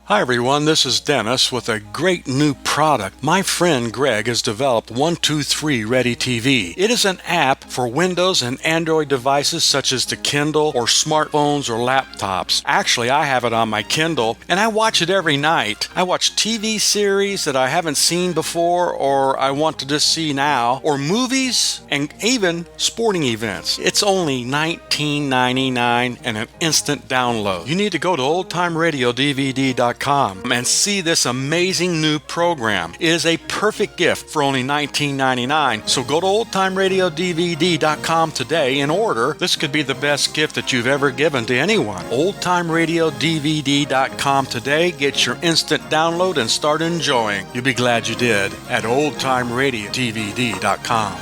Hi everyone, this is Dennis with a great new product. My friend Greg has developed 123 Ready TV. It is an app for Windows and Android devices such as the Kindle or smartphones or laptops. Actually, I have it on my Kindle and I watch it every night. I watch TV series that I haven't seen before or I want to just see now, or movies and even sporting events. It's only $19.99 and an instant download. You need to go to oldtimeradiodvd.com and see this amazing new program. It is a perfect gift for only $19.99. So go to oldtimeradiodvd.com today and order. This could be the best gift that you've ever given to anyone. oldtimeradiodvd.com today. Get your instant download and start enjoying. You'll be glad you did at oldtimeradiodvd.com.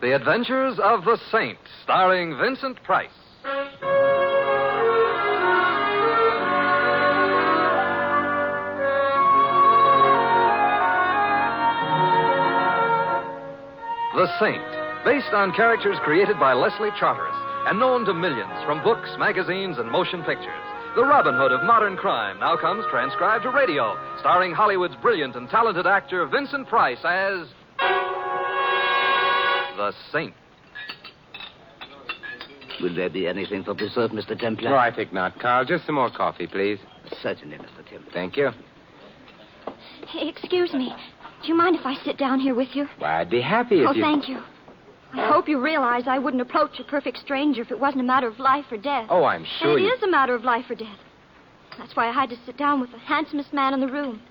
The Adventures of the Saint, starring Vincent Price. The Saint, based on characters created by Leslie Charteris and known to millions from books, magazines, and motion pictures. The Robin Hood of modern crime now comes transcribed to radio, starring Hollywood's brilliant and talented actor Vincent Price as the Saint. Will there be anything for dessert, Mr. Templar? No, I think not, Carl. Just some more coffee, please. Certainly, Mr. Templar. Thank you. Hey, excuse me. Do you mind if I sit down here with you? Why, I'd be happy if you... Thank you. I hope you realize I wouldn't approach a perfect stranger if it wasn't a matter of life or death. Oh, I'm sure And it is a matter of life or death. That's why I had to sit down with the handsomest man in the room.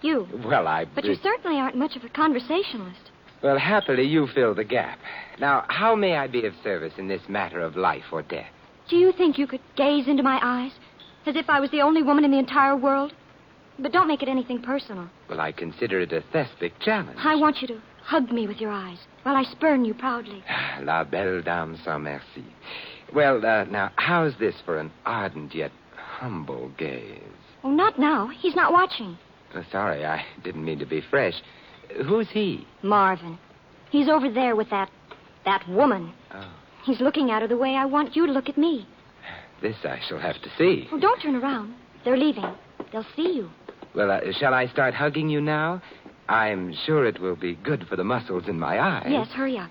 You. Well, But you certainly aren't much of a conversationalist. Well, happily, you fill the gap. Now, how may I be of service in this matter of life or death? Do you think you could gaze into my eyes as if I was the only woman in the entire world? But don't make it anything personal. Well, I consider it a thespic challenge. I want you to hug me with your eyes while I spurn you proudly. La belle dame sans merci. Well, now, how's this for an ardent yet humble gaze? Oh, not now. He's not watching. Sorry, I didn't mean to be fresh. Who's he? Marvin. He's over there with that woman. Oh. He's looking at her the way I want you to look at me. This I shall have to see. Oh, don't turn around. They're leaving. They'll see you. Well, shall I start hugging you now? I'm sure it will be good for the muscles in my eyes. Yes, hurry up.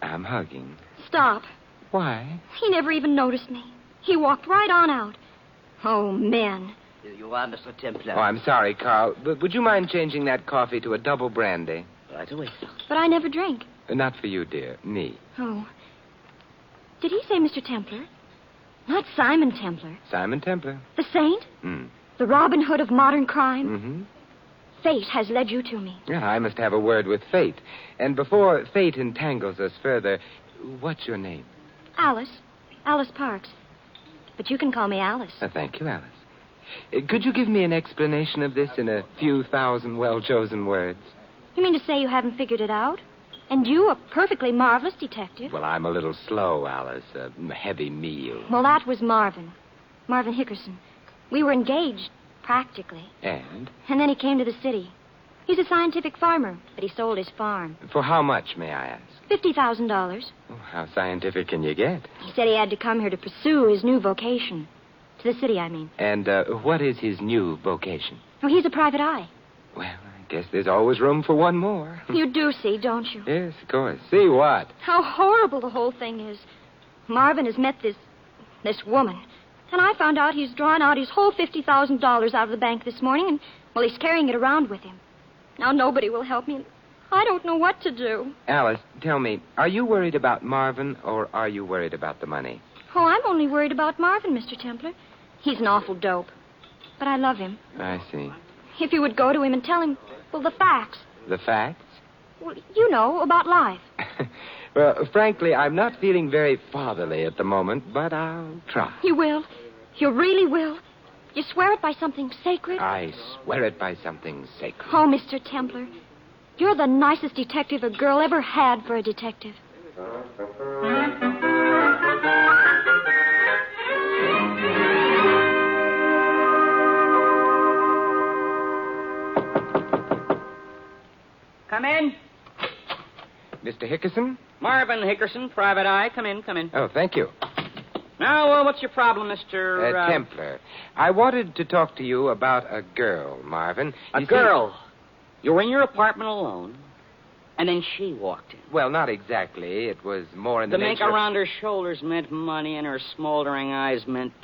I'm hugging. Stop. Why? He never even noticed me. He walked right on out. Oh, men. Here you are, Mr. Templar. Oh, I'm sorry, Carl, but would you mind changing that coffee to a double brandy? Right away, sir. But I never drink. Not for you, dear. Me. Oh. Did he say Mr. Templar? Not Simon Templar. Simon Templar. The saint? Hmm. The Robin Hood of modern crime? Mm-hmm. Fate has led you to me. Yeah, I must have a word with fate. And before fate entangles us further, what's your name? Alice. Alice Parks. But you can call me Alice. Thank you, Alice. Could you give me an explanation of this in a few thousand well-chosen words? You mean to say you haven't figured it out? And you, a perfectly marvelous detective? Well, I'm a little slow, Alice. A heavy meal. Well, that was Marvin. Marvin Hickson. We were engaged, practically. And? And then he came to the city. He's a scientific farmer, but he sold his farm. For how much, may I ask? $50,000. Oh, how scientific can you get? He said he had to come here to pursue his new vocation. To the city, I mean. And what is his new vocation? Oh, he's a private eye. Well, I guess there's always room for one more. You do see, don't you? Yes, of course. See what? How horrible the whole thing is. Marvin has met this woman. And I found out he's drawn out his whole $50,000 out of the bank this morning, and, well, he's carrying it around with him. Now nobody will help me, and I don't know what to do. Alice, tell me, are you worried about Marvin, or are you worried about the money? Oh, I'm only worried about Marvin, Mr. Templar. He's an awful dope. But I love him. I see. If you would go to him and tell him, well, the facts. The facts? Well, you know, about life. Well, frankly, I'm not feeling very fatherly at the moment, but I'll try. You will? You really will? You swear it by something sacred? I swear it by something sacred. Oh, Mr. Templar, you're the nicest detective a girl ever had for a detective. Come in. Mr. Hickson? Marvin Hickson, private eye. Come in, come in. Oh, thank you. Now, what's your problem, Mr. Templar. I wanted to talk to you about a girl, Marvin. A You see- girl. You were in your apartment alone, and then she walked in. Well, not exactly. It was more in the The mink nature of- around her shoulders meant money, and her smoldering eyes meant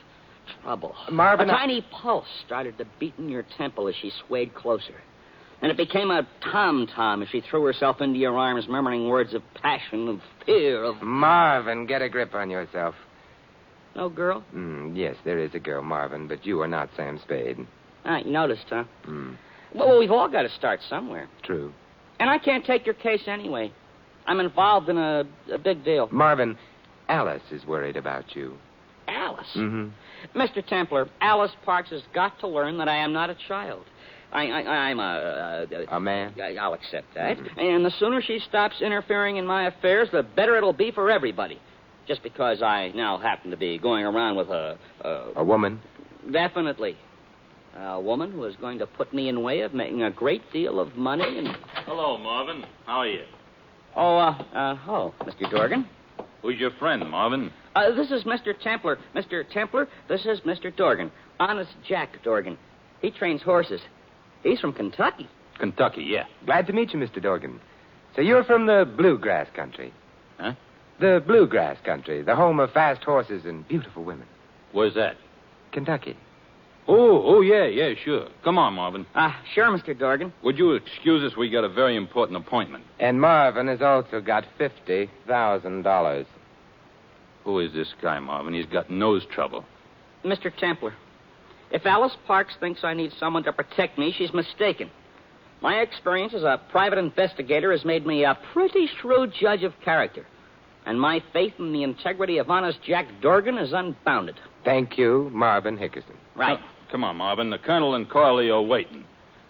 trouble. Marvin, a I- tiny pulse started to beat in your temple as she swayed closer. And it became a tom-tom as she threw herself into your arms, murmuring words of passion, of fear, of... Marvin, get a grip on yourself. No girl? Yes, there is a girl, Marvin, but you are not Sam Spade. Ah, you noticed, huh? Mm, Well, we've all got to start somewhere. true. And I can't take your case anyway. I'm involved in a big deal. Marvin, Alice is worried about you. Alice? Mm-hmm. Mr. Templar, Alice Parks has got to learn that I am not a child. I'm A man? I'll accept that. And the sooner she stops interfering in my affairs, the better it'll be for everybody. Just because I now happen to be going around with A woman? Definitely. A woman who is going to put me in way of making a great deal of money and... Hello, Marvin. How are you? Oh, Mr. Dorgan. Who's your friend, Marvin? This is Mr. Templar. Mr. Templar, this is Mr. Dorgan. Honest Jack Dorgan. He trains horses. He's from Kentucky. Kentucky, yeah. Glad to meet you, Mr. Dorgan. So you're from the bluegrass country? Huh? The bluegrass country, the home of fast horses and beautiful women. Where's that? Kentucky. Oh, yeah, sure. Come on, Marvin. Sure, Mr. Dorgan. Would you excuse us? We got a very important appointment. And Marvin has also got $50,000. Who is this guy, Marvin? He's got nose trouble. Mr. Templar, if Alice Parks thinks I need someone to protect me, she's mistaken. My experience as a private investigator has made me a pretty shrewd judge of character. And my faith in the integrity of honest Jack Dorgan is unbounded. Thank you, Marvin Hickson. Right. Come on, Marvin. The Colonel and Corley are waiting.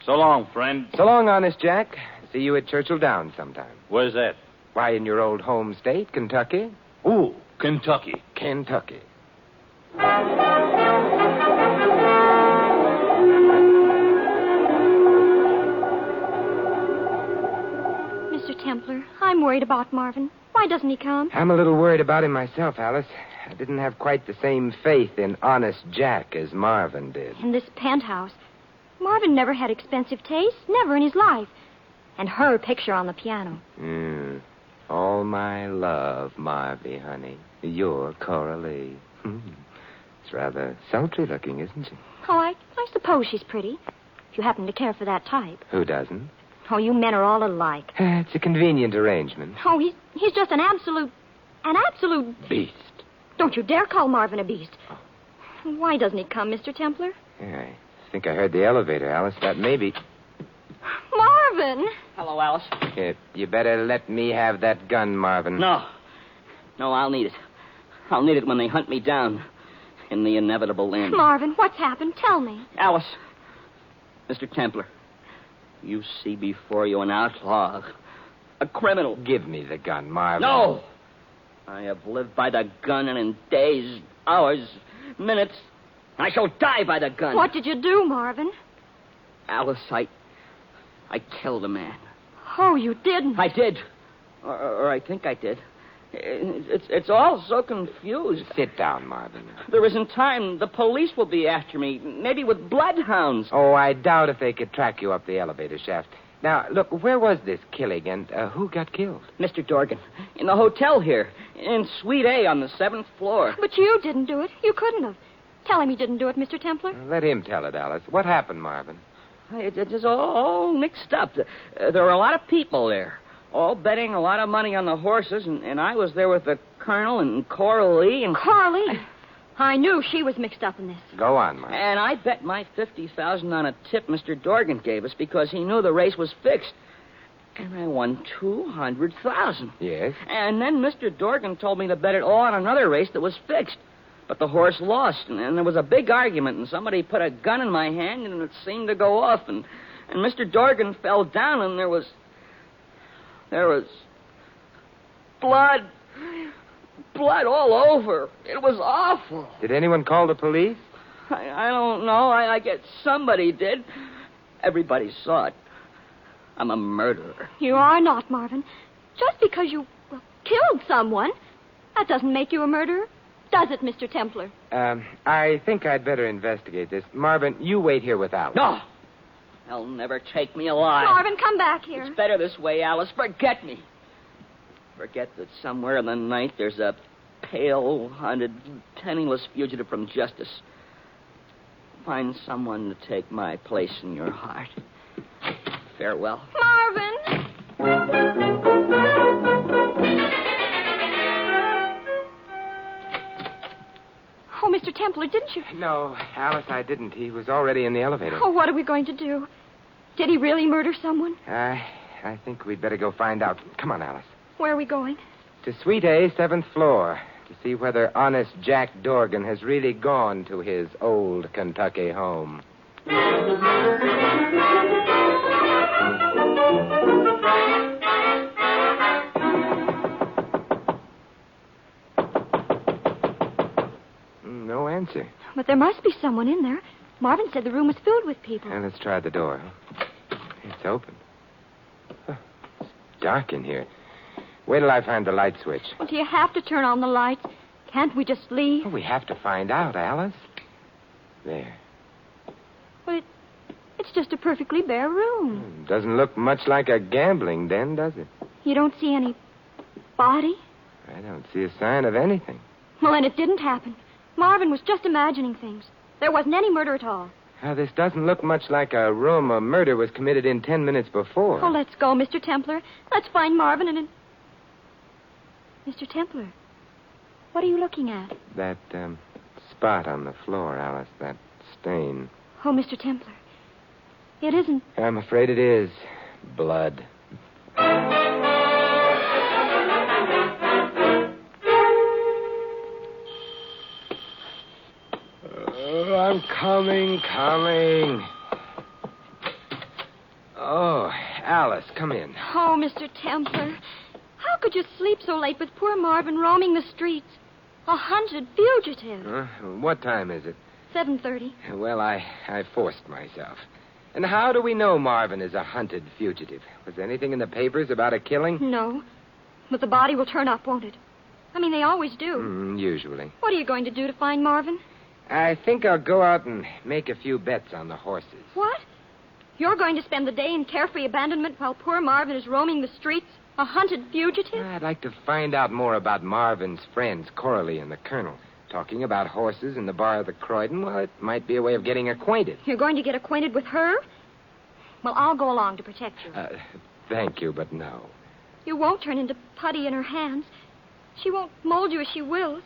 So long, friend. So long, Honest Jack. See you at Churchill Downs sometime. Where's that? Why, in your old home state, Kentucky? Ooh, Kentucky. Kentucky. Mr. Templar, I'm worried about Marvin. Why doesn't he come? I'm a little worried about him myself, Alice. I didn't have quite the same faith in Honest Jack as Marvin did. In this penthouse. Marvin never had expensive taste, never in his life. And her picture on the piano. All my love, Marvy, honey. You're Coralie. It's rather sultry looking, isn't she? Oh, I suppose she's pretty. If you happen to care for that type. Who doesn't? Oh, you men are all alike. It's a convenient arrangement. Oh, he's just an absolute Beast. Don't you dare call Marvin a beast. Why doesn't he come, Mr. Templar? Yeah, I think I heard the elevator, Alice. That may be... Marvin! Hello, Alice. You better let me have that gun, Marvin. No, I'll need it. I'll need it when they hunt me down in the inevitable end. Marvin, what's happened? Tell me. Alice, Mr. Templar, you see before you an outlaw, a criminal. Give me the gun, Marvin. No! I have lived by the gun, and in days, hours, minutes, I shall die by the gun. What did you do, Marvin? Alice, I killed a man. Oh, you didn't. I did. Or I think I did. It's all so confused. Sit down, Marvin. There isn't time. The police will be after me, maybe with bloodhounds. Oh, I doubt if they could track you up the elevator shaft. Now, look, where was this killing, and who got killed? Mr. Dorgan, in the hotel here, in Suite A on the 7th floor. But you didn't do it. You couldn't have. Tell him you didn't do it, Mr. Templar. Let him tell it, Alice. What happened, Marvin? It's all mixed up. There were a lot of people there, all betting a lot of money on the horses, and I was there with the Colonel and Coralie and... Coralie? I knew she was mixed up in this. Go on, Marvin. And I bet my $50,000 on a tip Mr. Dorgan gave us because he knew the race was fixed. And I won $200,000. Yes? And then Mr. Dorgan told me to bet it all on another race that was fixed. But the horse lost, and there was a big argument, and somebody put a gun in my hand, and it seemed to go off, and Mr. Dorgan fell down, and there was blood all over. It was awful. Did anyone call the police? I don't know. I guess somebody did. Everybody saw it. I'm a murderer. You are not, Marvin. Just because you killed someone, that doesn't make you a murderer. Does it, Mr. Templar? I think I'd better investigate this. Marvin, you wait here with Alice. No! They'll never take me alive. Marvin, come back here. It's better this way, Alice. Forget me. Forget that somewhere in the night there's a pale, hunted, penniless fugitive from justice. Find someone to take my place in your heart. Farewell. Marvin! Oh, Mr. Templar, didn't you? No, Alice, I didn't. He was already in the elevator. Oh, what are we going to do? Did he really murder someone? I think we'd better go find out. Come on, Alice. Where are we going? To Suite A, 7th floor, to see whether honest Jack Dorgan has really gone to his old Kentucky home. No answer. But there must be someone in there. Marvin said the room was filled with people. Now, let's try the door. It's open. Oh, it's dark in here. Wait till I find the light switch. Well, do you have to turn on the lights? Can't we just leave? Oh, we have to find out, Alice. There. Well, it's just a perfectly bare room. Doesn't look much like a gambling den, does it? You don't see any body? I don't see a sign of anything. Well, then it didn't happen. Marvin was just imagining things. There wasn't any murder at all. Now, this doesn't look much like a room a murder was committed in 10 minutes before. Oh, let's go, Mr. Templar. Let's find Marvin and... Mr. Templar, what are you looking at? That, spot on the floor, Alice, that stain. Oh, Mr. Templar, it isn't... I'm afraid it is blood. I'm coming. Oh, Alice, come in. Oh, Mr. Templar, how could you sleep so late with poor Marvin roaming the streets? A hunted fugitive. What time is it? 7:30. Well, I forced myself. And how do we know Marvin is a hunted fugitive? Was anything in the papers about a killing? No, but the body will turn up, won't it? I mean, they always do. Usually. What are you going to do to find Marvin? I think I'll go out and make a few bets on the horses. What? You're going to spend the day in carefree abandonment while poor Marvin is roaming the streets, a hunted fugitive? I'd like to find out more about Marvin's friends, Coralie and the Colonel. Talking about horses in the bar of the Croydon, well, it might be a way of getting acquainted. You're going to get acquainted with her? Well, I'll go along to protect you. Thank you, but no. You won't turn into putty in her hands. She won't mold you as she wills.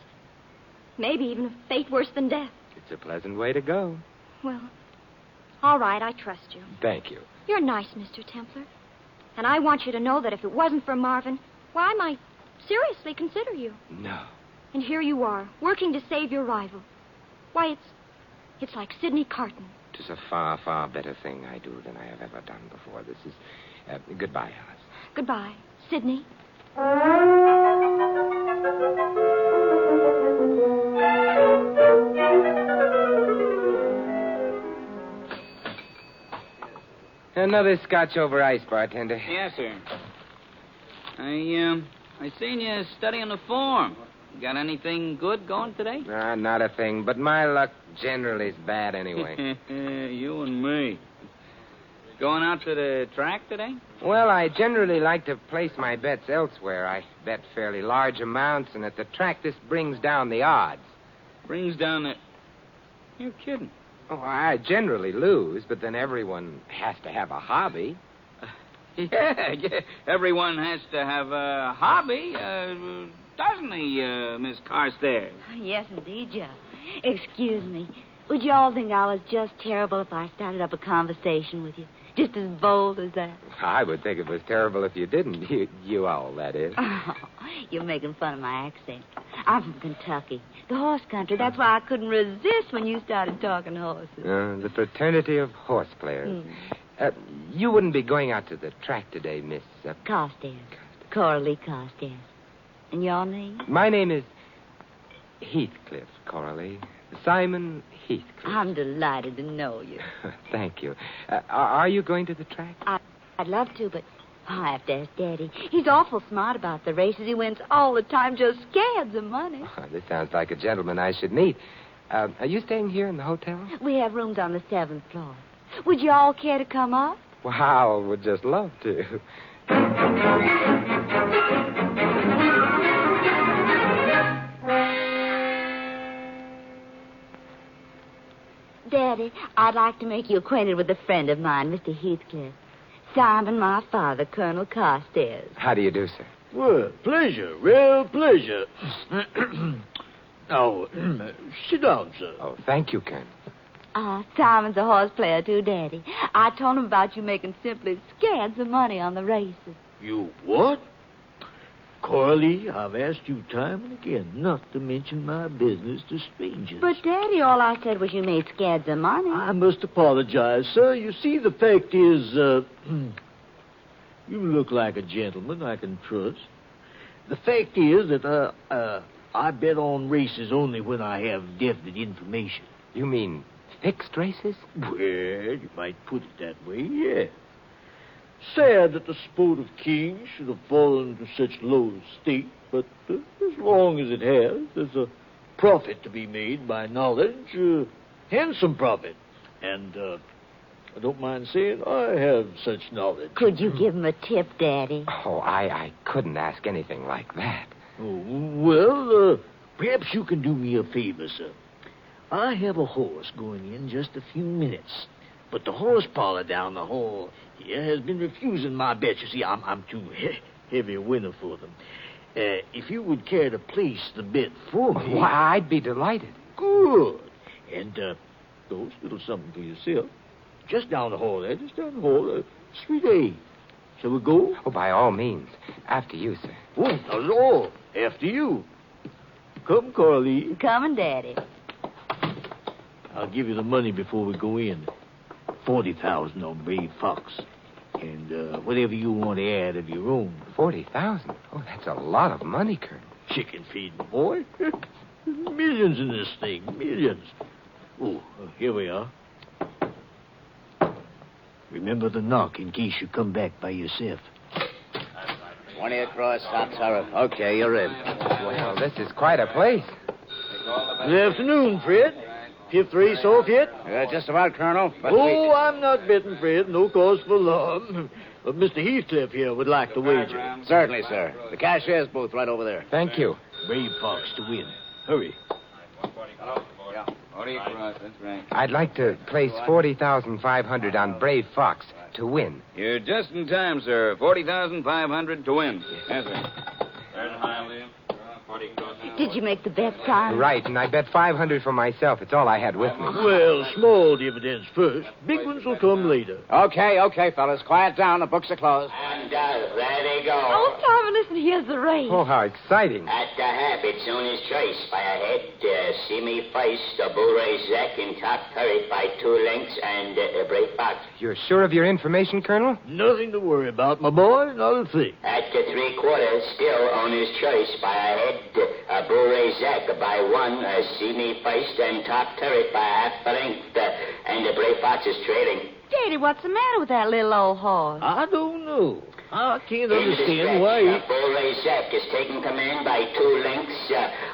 Maybe even a fate worse than death. It's a pleasant way to go. Well, all right, I trust you. Thank you. You're nice, Mr. Templar. And I want you to know that if it wasn't for Marvin, why, I might seriously consider you. No. And here you are, working to save your rival. Why, it's like Sidney Carton. It is a far, far better thing I do than I have ever done before. This is... goodbye, Alice. Goodbye, Sidney. Another scotch over ice, bartender. Yes, sir. I seen you studying the form. Got anything good going today? Not a thing, but my luck generally is bad anyway. You and me. Going out to the track today? Well, I generally like to place my bets elsewhere. I bet fairly large amounts, and at the track, this brings down the odds. Brings down the... You're kidding. Oh, I generally lose, but then everyone has to have a hobby. Yeah. Everyone has to have a hobby, doesn't he, Miss Carstairs? Yes, indeed, Joe. Excuse me. Would you all think I was just terrible if I started up a conversation with you? Just as bold as that? I would think it was terrible if you didn't. You all, that is. Oh, you're making fun of my accent. I'm from Kentucky, the horse country. That's why I couldn't resist when you started talking horses. The fraternity of horse players. You wouldn't be going out to the track today, Miss... Carstairs. Coralie Carstairs. And your name? My name is Heathcliff, Coralie. Simon Heathcliff. I'm delighted to know you. Thank you. Are you going to the track? I'd love to, but I have to ask Daddy. He's awful smart about the races. He wins all the time, just scads of money. Oh, this sounds like a gentleman I should meet. Are you staying here in the hotel? We have rooms on the 7th floor. Would you all care to come up? Wow, would just love to. Daddy, I'd like to make you acquainted with a friend of mine, Mr. Heathcliff. Simon, my father, Colonel Carstairs. How do you do, sir? Well, pleasure, real pleasure. Now, sit down, sir. Oh, thank you, Colonel. Simon's a horse player, too, Daddy. I told him about you making simply scads of money on the races. You what? Coralie, I've asked you time and again not to mention my business to strangers. But, Daddy, all I said was you made scads of money. I must apologize, sir. You see, the fact is, you look like a gentleman I can trust. The fact is that, I bet on races only when I have definite information. You mean fixed races? Well, you might put it that way, yeah. Sad that the sport of kings should have fallen to such low estate, but as long as it has, there's a profit to be made by knowledge, handsome profit. And, I don't mind saying I have such knowledge. Could you give him a tip, Daddy? Oh, I couldn't ask anything like that. Oh, well, perhaps you can do me a favor, sir. I have a horse going in just a few minutes, but the horse parlor down the hall here has been refusing my bets. You see, I'm too heavy a winner for them. If you would care to place the bet for me... Why, I'd be delighted. Good. And, go, little something for yourself. Just down the hall there, just down the hall, Suite A. Shall we go? Oh, by all means. After you, sir. Oh, not at all. After you. Come, Coralie. Coming, Daddy. I'll give you the money before we go in. 40,000 on Brave Fox. And whatever you want to add of your own. 40,000? Oh, that's a lot of money, Colonel. Chicken feed, boy. Millions in this thing. Millions. Oh, here we are. Remember the knock in case you come back by yourself. 20 across, hot sorrow. Okay, you're in. Well, this is quite a place. Good afternoon, Fred. Fifth race off yet? Just about, Colonel. But I'm not betting, Fred. No cause for alarm. But Mr. Heathcliff here would like to wager. Certainly, sir. The cashier's booth right over there. Thank you. Brave Fox to win. Hurry. Yeah, 40 across, that's right. I'd like to place 40,500 on Brave Fox to win. You're just in time, sir. 40,500 to win. Yes, sir. There's high, Liam. 40 across. Did you make the bet, Simon? Right, and I bet 500 for myself. It's all I had with me. Well, small dividends first. Big ones will come later. Okay, fellas. Quiet down. The books are closed. And there they go. Oh, Simon, listen, here's the race. Oh, how exciting. At the habit, soon as choice by a head, see me first, the Bull Ray Zach in top third by 2 lengths, and a Brave Fox. You're sure of your information, Colonel? Nothing to worry about, my boy. Not a thing. At the 3/4, still owner's choice by a head, a Bull Ray Zach by 1, see me first, and top third by half a length, and the Brave Fox is trailing. Daddy, what's the matter with that little old horse? I don't know. I can't In the understand stretch, why he... Bull Ray Zach is taking command by 2 lengths.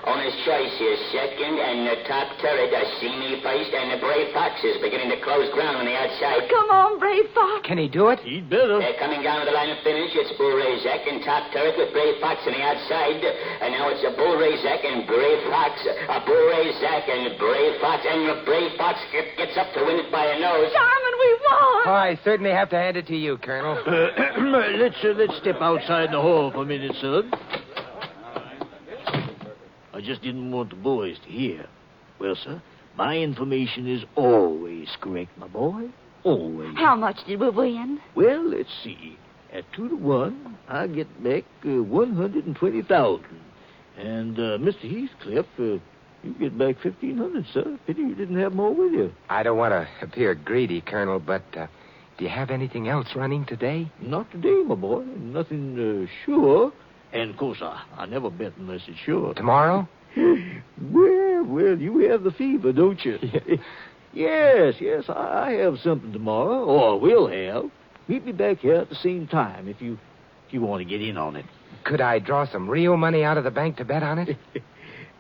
Owner's choice is second, and the top turret, see me first, and the Brave Fox is beginning to close ground on the outside. Come on, Brave Fox. Can he do it? He'd better. They're coming down to the line of finish. It's Bull Ray Zach and top turret with Brave Fox on the outside. And now it's a Bull Ray Zach and Brave Fox. A Bull Ray Zach and Brave Fox. And the Brave Fox gets up to win it by a nose. Simon, we won. Oh, I certainly have to hand it to you, Colonel. Let's step outside the hall for a minute, son. I just didn't want the boys to hear. Well, sir, my information is always correct, my boy. Always. How much did we win? Well, let's see. At 2 to 1, I get back 120,000. And Mr. Heathcliff, you get back 1,500, sir. Pity you didn't have more with you. I don't want to appear greedy, Colonel, but do you have anything else running today? Not today, my boy. Nothing sure. And, of course, I never bet unless it's sure. Tomorrow? Well, you have the fever, don't you? Yes, I have something tomorrow, or will have. Meet me back here at the same time if you want to get in on it. Could I draw some real money out of the bank to bet on it?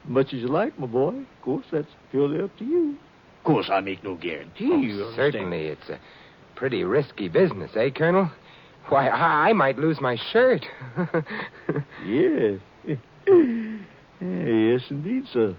Much as you like, my boy. Of course, that's purely up to you. Of course, I make no guarantee. You understand? Certainly, it's a pretty risky business, eh, Colonel? Why, I might lose my shirt. Yes. Yes, indeed, sir.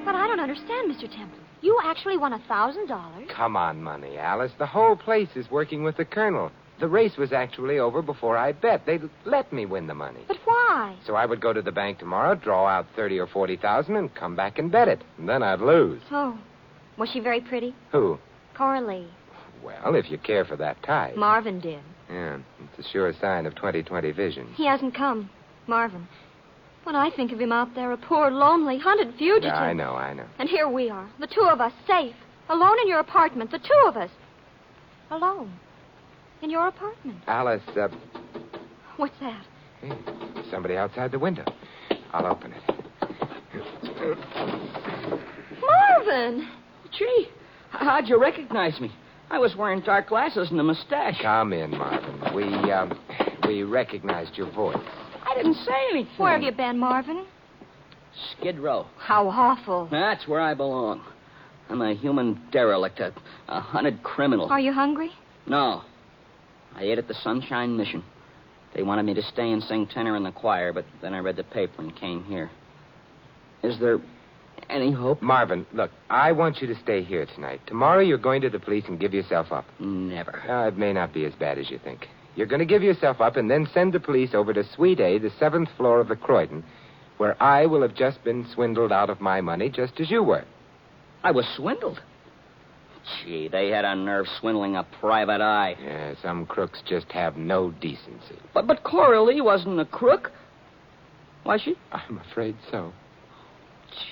But I don't understand, Mr. Temple. You actually won $1,000. Come on, money, Alice. The whole place is working with the Colonel. The race was actually over before I bet. They'd let me win the money. But why? So I would go to the bank tomorrow, draw out 30 or 40,000, and come back and bet it. And then I'd lose. Oh. Was she very pretty? Who? Coralie. Well, if you care for that type. Marvin did. Yeah, it's a sure sign of 20/20 vision. He hasn't come. Marvin. When I think of him out there, a poor, lonely, hunted fugitive. Yeah, I know. And here we are, the two of us, safe, alone in your apartment, the two of us. Alone. In your apartment. Alice, What's that? hey, somebody outside the window. I'll open it. Marvin! Gee, how'd you recognize me? I was wearing dark glasses and a mustache. Come in, Marvin. We recognized your voice. I didn't say anything. Where have you been, Marvin? Skid Row. How awful. That's where I belong. I'm a human derelict, a hunted criminal. Are you hungry? No. I ate at the Sunshine Mission. They wanted me to stay and sing tenor in the choir, but then I read the paper and came here. Is there any hope? Marvin, look, I want you to stay here tonight. Tomorrow you're going to the police and give yourself up. Never. It may not be as bad as you think. You're going to give yourself up and then send the police over to Suite A, the 7th floor of the Croydon, where I will have just been swindled out of my money just as you were. I was swindled? Gee, they had a nerve swindling a private eye. Yeah, some crooks just have no decency. But Coralie wasn't a crook. Was she? I'm afraid so.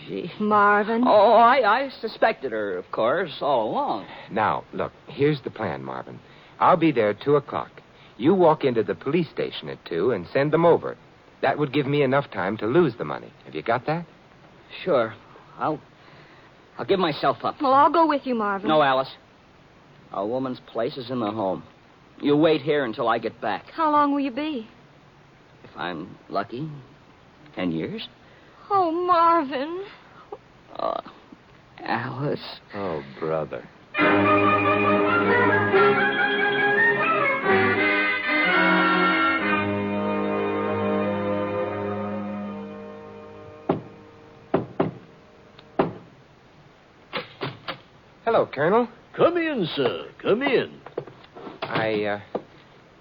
Gee. Marvin. Oh, I suspected her, of course, all along. Now, look, here's the plan, Marvin. I'll be there at 2 o'clock. You walk into the police station at 2 and send them over. That would give me enough time to lose the money. Have you got that? Sure. I'll give myself up. Well, I'll go with you, Marvin. No, Alice. A woman's place is in the home. You wait here until I get back. How long will you be? If I'm lucky, 10 years. Oh, Marvin. Alice. Oh, brother. Hello, Colonel. Come in, sir. Come in. I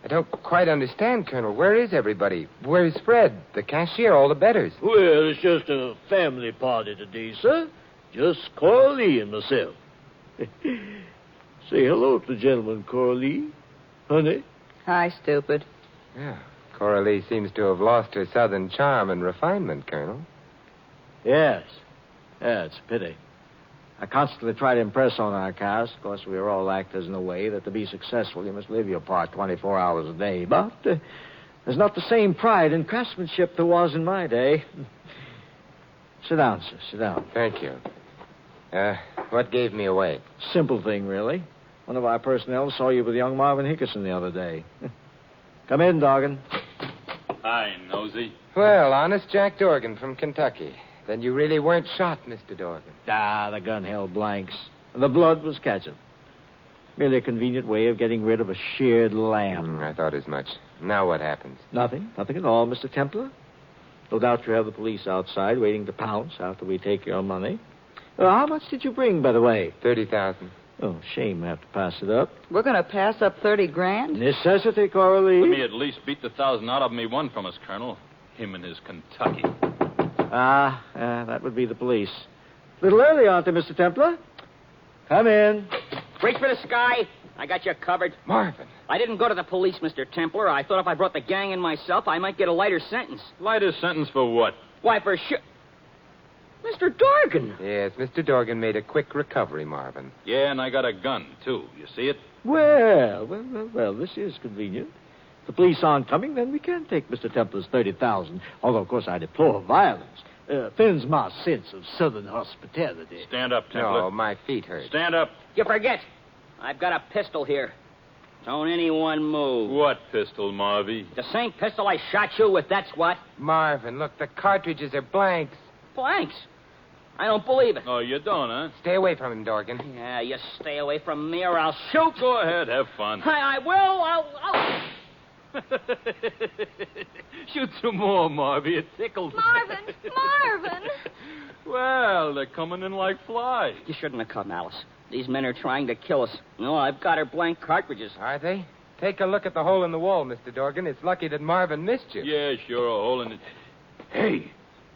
don't quite understand, Colonel. Where is everybody? Where's Fred, the cashier, all the betters? Well, it's just a family party today, sir. Just Coralie and myself. Say hello to the gentleman, Coralie. Honey. Hi, stupid. Yeah. Coralie seems to have lost her southern charm and refinement, Colonel. Yes. Yeah, it's a pity. I constantly try to impress on our cast. Of course, we are all actors in a way that to be successful, you must live your part 24 hours a day. But there's not the same pride in craftsmanship there was in my day. Sit down, sir. Sit down. Thank you. What gave me away? Simple thing, really. One of our personnel saw you with young Marvin Hickson the other day. Come in, Dorgan. Hi, Nosy. Well, honest Jack Dorgan from Kentucky. Then you really weren't shot, Mr. Dorgan. The gun held blanks. And the blood was catching. Merely a convenient way of getting rid of a sheared lamb. I thought as much. Now what happens? Nothing. Nothing at all, Mr. Templar. No doubt you have the police outside waiting to pounce after we take your money. How much did you bring, by the way? 30,000. Oh, shame we have to pass it up. We're going to pass up 30 grand? Necessity, Coralie. Let me at least beat the 1,000 out of him he won from us, Colonel. Him and his Kentucky. That would be the police. A little early, aren't they, Mr. Templar? Come in. Reach for the sky. I got you covered. Marvin. I didn't go to the police, Mr. Templar. I thought if I brought the gang in myself, I might get a lighter sentence. Lighter sentence for what? Why, for sure. Mr. Dorgan. Yes, Mr. Dorgan made a quick recovery, Marvin. Yeah, and I got a gun, too. You see it? Well, this is convenient. If the police aren't coming, then we can take Mr. Templar's 30,000. Although, of course, I deplore violence. offends my sense of Southern hospitality. Stand up, Templar. No, my feet hurt. Stand up. You forget. I've got a pistol here. Don't anyone move. What pistol, Marvy? The same pistol I shot you with, that's what. Marvin, look, the cartridges are blanks. Blanks. I don't believe it. Oh, you don't, huh? Stay away from him, Dorgan. Yeah, you stay away from me or I'll shoot. Go ahead, have fun. I will. I'll... Shoot some more, Marvy. It tickles me. Marvin! Well, they're coming in like flies. You shouldn't have come, Alice. These men are trying to kill us. No, I've got her blank cartridges. Are they? Take a look at the hole in the wall, Mr. Dorgan. It's lucky that Marvin missed you. Yeah, sure, a hole in it. Hey,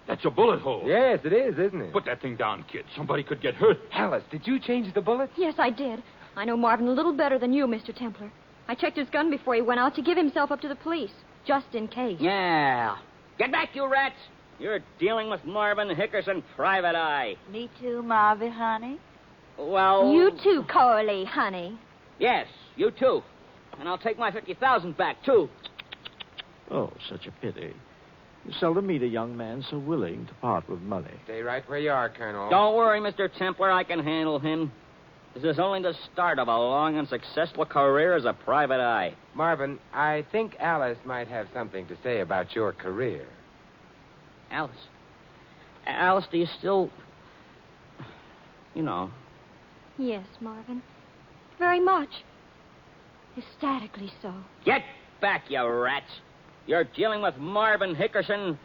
that's a bullet hole. Yes, it is, isn't it? Put that thing down, kid. Somebody could get hurt. Alice, did you change the bullets? Yes, I did. I know Marvin a little better than you, Mr. Templar. I checked his gun before he went out to give himself up to the police, just in case. Yeah. Get back, you rats. You're dealing with Marvin Hickson, Private Eye. Me too, Marvy, honey. Well... You too, Corley, honey. Yes, you too. And I'll take my 50,000 back, too. Oh, such a pity. You seldom meet a young man so willing to part with money. Stay right where you are, Colonel. Don't worry, Mr. Templar. I can handle him. This is only the start of a long and successful career as a private eye. Marvin, I think Alice might have something to say about your career. Alice? Alice, do you still... You know... Yes, Marvin. Very much. Ecstatically so. Get back, you rats. You're dealing with Marvin Hickson,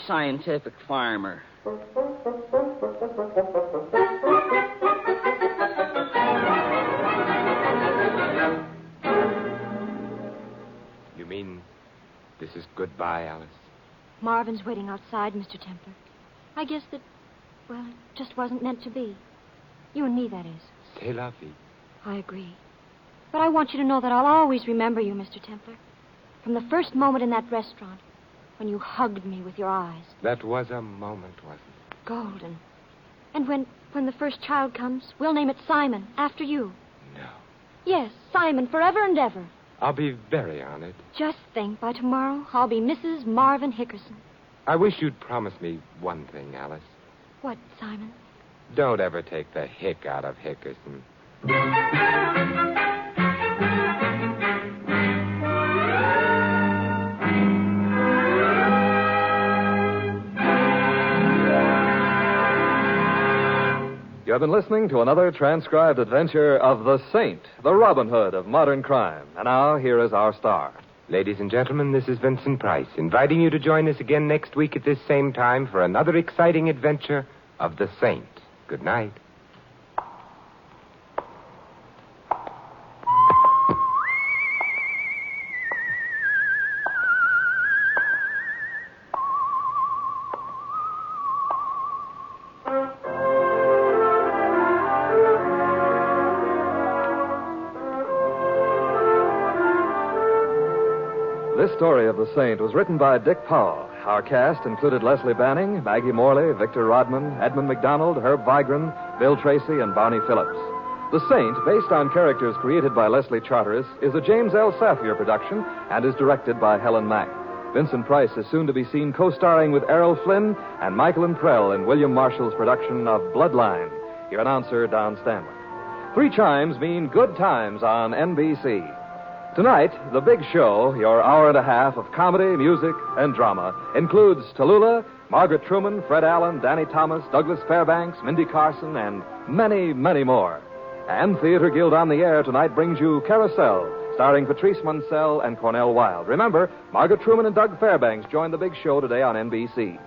scientific farmer. You mean this is goodbye, Alice? Marvin's waiting outside, Mr. Templar. I guess that, well, it just wasn't meant to be. You and me, that is. C'est la vie. I agree. But I want you to know that I'll always remember you, Mr. Templar. From the first moment in that restaurant, when you hugged me with your eyes. That was a moment, wasn't it? Golden. And when the first child comes, we'll name it Simon, after you. No. Yes, Simon, forever and ever. I'll be very honored. Just think, by tomorrow, I'll be Mrs. Marvin Hickson. I wish you'd promise me one thing, Alice. What, Simon? Don't ever take the hick out of Hickson. You have been listening to another transcribed adventure of the Saint, the Robin Hood of modern crime. And now, here is our star. Ladies and gentlemen, this is Vincent Price, inviting you to join us again next week at this same time for another exciting adventure of the Saint. Good night. This story of the Saint was written by Dick Powell. Our cast included Leslie Banning, Maggie Morley, Victor Rodman, Edmund McDonald, Herb Vigran, Bill Tracy, and Barney Phillips. The Saint, based on characters created by Leslie Charteris, is a James L. Safier production and is directed by Helen Mack. Vincent Price is soon to be seen co-starring with Errol Flynn and Michael and Prell in William Marshall's production of Bloodline. Your announcer, Don Stanley. 3 chimes mean good times on NBC. Tonight, The Big Show, your hour and a half of comedy, music, and drama, includes Tallulah, Margaret Truman, Fred Allen, Danny Thomas, Douglas Fairbanks, Mindy Carson, and many, many more. And Theater Guild on the Air tonight brings you Carousel, starring Patrice Munsell and Cornell Wilde. Remember, Margaret Truman and Doug Fairbanks join The Big Show today on NBC.